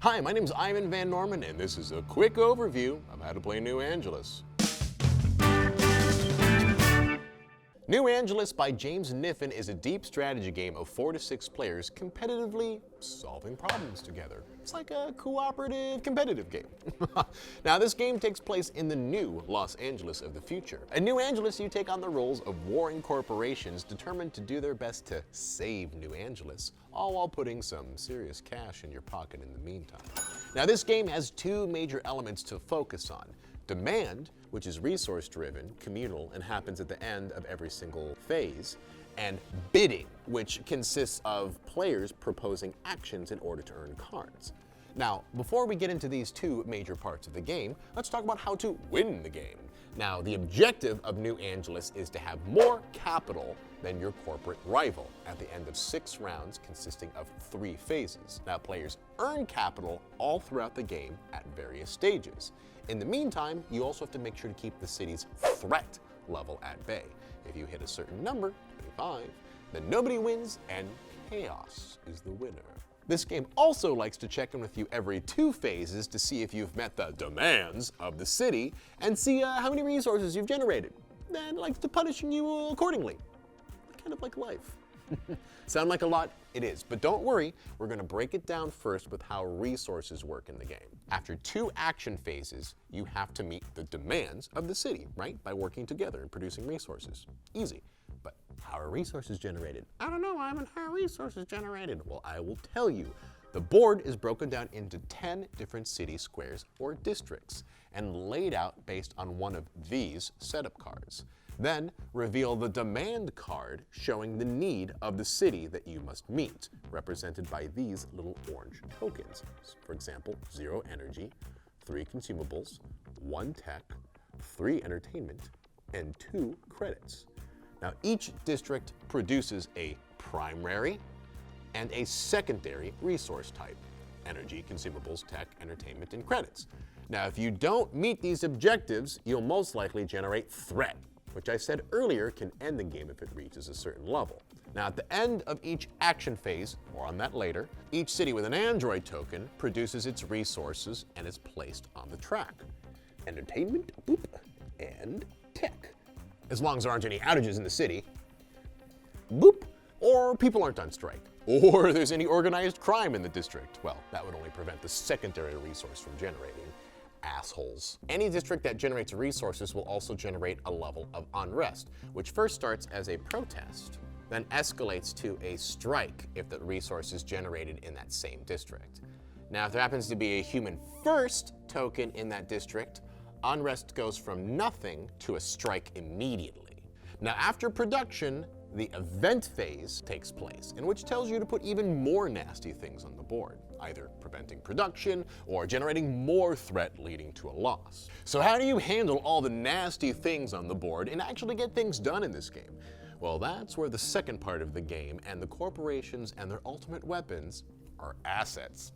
Hi, my name's Ivan Van Norman, and this is a quick overview of how to play New Angeles. New Angeles by James Niffen is a deep strategy game of 4 to 6 players competitively solving problems together. It's like a cooperative, competitive game. Now, this game takes place in the new Los Angeles of the future. In New Angeles, you take on the roles of warring corporations determined to do their best to save New Angeles, all while putting some serious cash in your pocket in the meantime. Now, this game has 2 major elements to focus on. Demand, which is resource-driven, communal, and happens at the end of every single phase, and bidding, which consists of players proposing actions in order to earn cards. Now, before we get into these 2 major parts of the game, let's talk about how to win the game. Now, the objective of New Angeles is to have more capital than your corporate rival at the end of 6 rounds consisting of 3 phases. Now, players earn capital all throughout the game at various stages. In the meantime, you also have to make sure to keep the city's threat level at bay. If you hit a certain number, 25, then nobody wins and chaos is the winner. This game also likes to check in with you every 2 phases to see if you've met the demands of the city and see how many resources you've generated. Then it likes to punish you accordingly. Kind of like life. Sound like a lot? It is, but don't worry, we're going to break it down first with how resources work in the game. After 2 action phases, you have to meet the demands of the city, right? By working together and producing resources. Easy. But how are resources generated? I don't know, Ivan, how are resources generated? Well, I will tell you. The board is broken down into 10 different city squares or districts and laid out based on one of these setup cards. Then reveal the demand card showing the need of the city that you must meet, represented by these little orange tokens. For example, 0 energy, 3 consumables, 1 tech, 3 entertainment, and 2 credits. Now, each district produces a primary and a secondary resource type: energy, consumables, tech, entertainment, and credits. Now, if you don't meet these objectives, you'll most likely generate threat, which I said earlier can end the game if it reaches a certain level. Now, at the end of each action phase, more on that later, each city with an android token produces its resources and is placed on the track. Entertainment, boop, and tech. As long as there aren't any outages in the city, boop, or people aren't on strike, or there's any organized crime in the district. Well, that would only prevent the secondary resource from generating. Assholes. Any district that generates resources will also generate a level of unrest, which first starts as a protest, then escalates to a strike if the resource is generated in that same district. Now, if there happens to be a human first token in that district, unrest goes from nothing to a strike immediately. Now, after production, the event phase takes place, in which tells you to put even more nasty things on the board, either preventing production or generating more threat leading to a loss. So how do you handle all the nasty things on the board and actually get things done in this game? Well, that's where the second part of the game and the corporations and their ultimate weapons, are assets,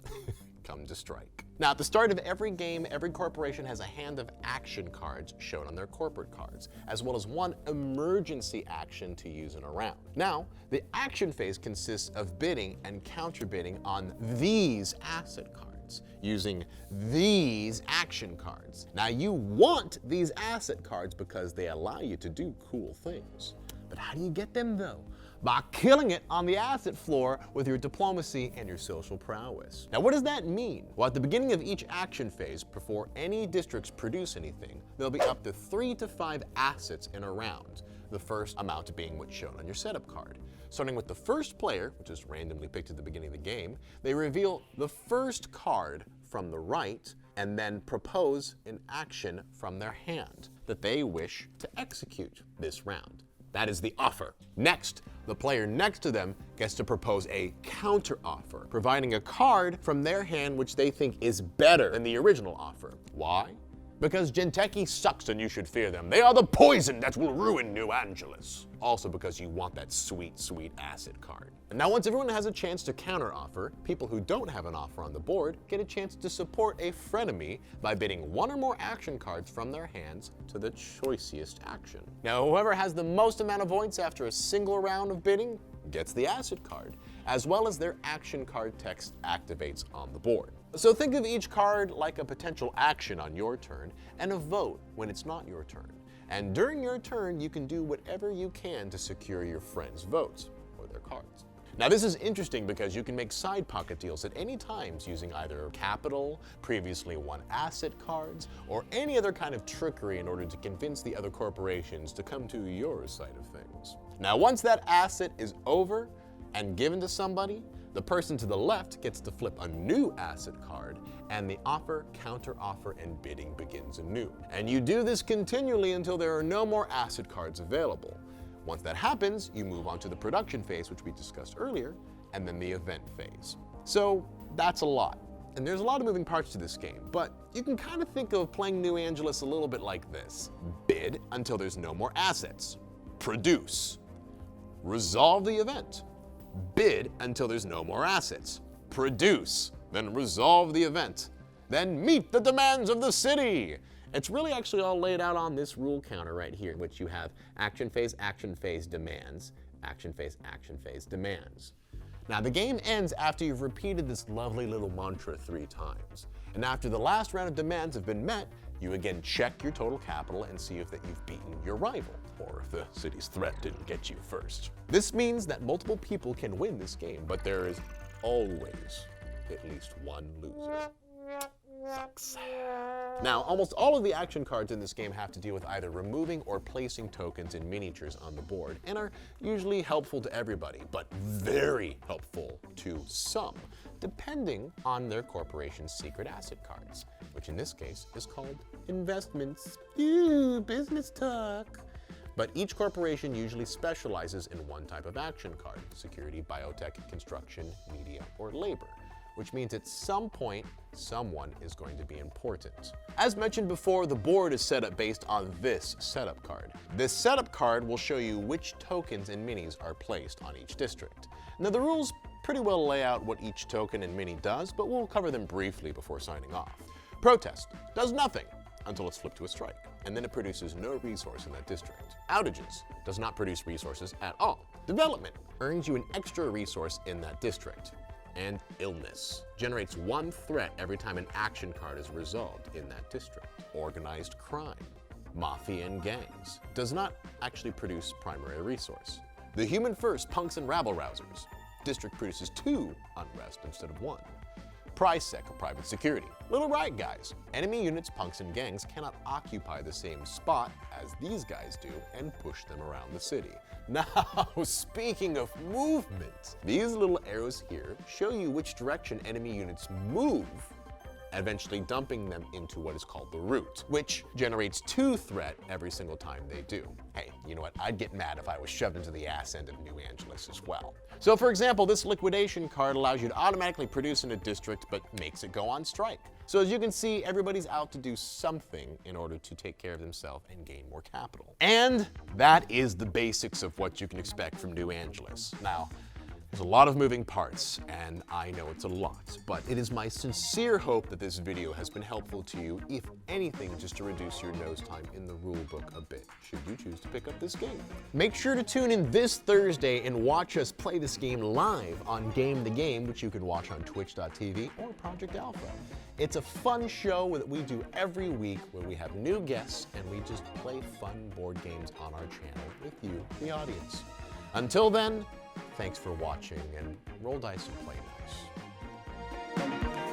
come to strike. Now, at the start of every game, every corporation has a hand of action cards shown on their corporate cards, as well as 1 emergency action to use in a round. Now, the action phase consists of bidding and counterbidding on these asset cards, using these action cards. Now, you want these asset cards because they allow you to do cool things. But how do you get them, though? By killing it on the asset floor with your diplomacy and your social prowess. Now, what does that mean? Well, at the beginning of each action phase, before any districts produce anything, there'll be up to 3 to 5 assets in a round, the first amount being what's shown on your setup card. Starting with the first player, which is randomly picked at the beginning of the game, they reveal the first card from the right and then propose an action from their hand that they wish to execute this round. That is the offer. Next, the player next to them gets to propose a counter-offer, providing a card from their hand which they think is better than the original offer. Why? Because Genteki sucks and you should fear them. They are the poison that will ruin New Angeles. Also because you want that sweet, sweet asset card. And now once everyone has a chance to counter-offer, people who don't have an offer on the board get a chance to support a frenemy by bidding 1 or more action cards from their hands to the choicest action. Now, whoever has the most amount of points after a single round of bidding gets the asset card, as well as their action card text activates on the board. So think of each card like a potential action on your turn and a vote when it's not your turn. And during your turn, you can do whatever you can to secure your friends' votes or their cards. Now this is interesting because you can make side pocket deals at any times using either capital, previously won asset cards, or any other kind of trickery in order to convince the other corporations to come to your side of things. Now once that asset is over and given to somebody, the person to the left gets to flip a new asset card, and the offer, counter-offer, and bidding begins anew. And you do this continually until there are no more asset cards available. Once that happens, you move on to the production phase, which we discussed earlier, and then the event phase. So that's a lot. And there's a lot of moving parts to this game, but you can kind of think of playing New Angeles a little bit like this. Bid until there's no more assets. Produce. Resolve the event. Bid until there's no more assets. Produce. Then resolve the event. Then meet the demands of the city. It's really actually all laid out on this rule counter right here, in which you have action phase, demands, action phase, demands. Now the game ends after you've repeated this lovely little mantra 3 times. And after the last round of demands have been met, you again check your total capital and see if that you've beaten your rival, or if the city's threat didn't get you first. This means that multiple people can win this game, but there is always at least one loser. Sucks. Now, almost all of the action cards in this game have to deal with either removing or placing tokens in miniatures on the board, and are usually helpful to everybody, but very helpful to some, depending on their corporation's secret asset cards, which in this case is called investments. Ew, business talk. But each corporation usually specializes in one type of action card: security, biotech, construction, media, or labor. Which means at some point, someone is going to be important. As mentioned before, the board is set up based on this setup card. This setup card will show you which tokens and minis are placed on each district. Now the rules pretty well lay out what each token and mini does, but we'll cover them briefly before signing off. Protest does nothing until it's flipped to a strike, and then it produces no resource in that district. Outages does not produce resources at all. Development earns you an extra resource in that district. And illness generates 1 threat every time an action card is resolved in that district. Organized crime, mafia and gangs does not actually produce primary resource. The human first punks and rabble-rousers. District produces 2 unrest instead of 1. PriSec, private security. Little right guys. Enemy units, punks, and gangs cannot occupy the same spot as these guys do and push them around the city. Now, speaking of movement, these little arrows here show you which direction enemy units move, eventually dumping them into what is called the route, which generates 2 threat every single time they do. Hey, you know what? I'd get mad if I was shoved into the ass end of New Angeles as well. So for example, this liquidation card allows you to automatically produce in a district, but makes it go on strike. So as you can see, everybody's out to do something in order to take care of themselves and gain more capital. And that is the basics of what you can expect from New Angeles. Now, there's a lot of moving parts, and I know it's a lot, but it is my sincere hope that this video has been helpful to you, if anything, just to reduce your nose time in the rulebook a bit, should you choose to pick up this game. Make sure to tune in this Thursday and watch us play this game live on Game the Game, which you can watch on twitch.tv or Project Alpha. It's a fun show that we do every week where we have new guests and we just play fun board games on our channel with you, the audience. Until then, thanks for watching, and roll dice and play nice.